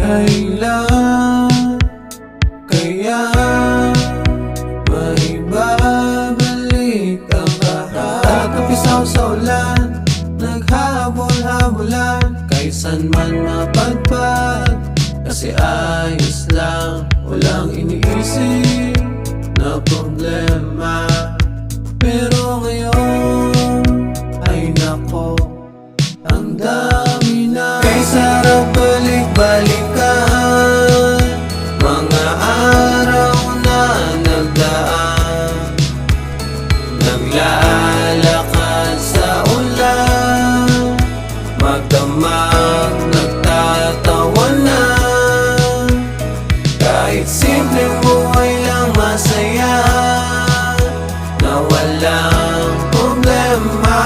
kailan kaya maibabalik ang lahat? Tatapisaw sa ulan, naghabol-habulan, kaysan man mapadpad. Kasi ayos lang, walang iniisip na problema. Pero ngayon, ay nako, ang dami na. Kay sarap balik-balikan, mga araw na nagdaan, naglalakad sa ulan, magdamag, nagtatawanan. Kahit simpleng buhay lang masaya, na walang problema.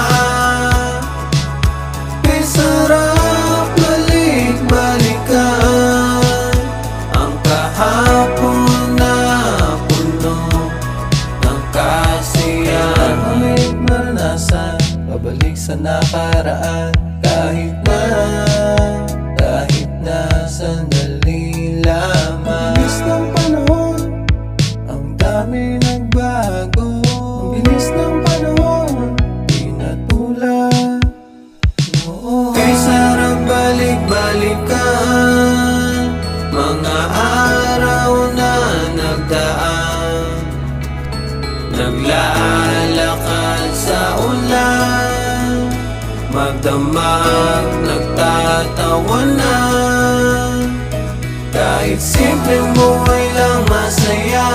Kay sarap balik-balikan, ang kahapon na puno ng kasiyahan. Kahit maranasan, pabalik sa nakaraan. Kahit na sandali lamang. Bilis ng panahon, ang dami nagbago. Ang bilis ng panahon, di na tulad noon. Kay sarap balik-balikan, mga araw na nagdaan, naglalakad sa ulan, magdamag, nagtatawanan. Kahit simpleng buhay lang masaya,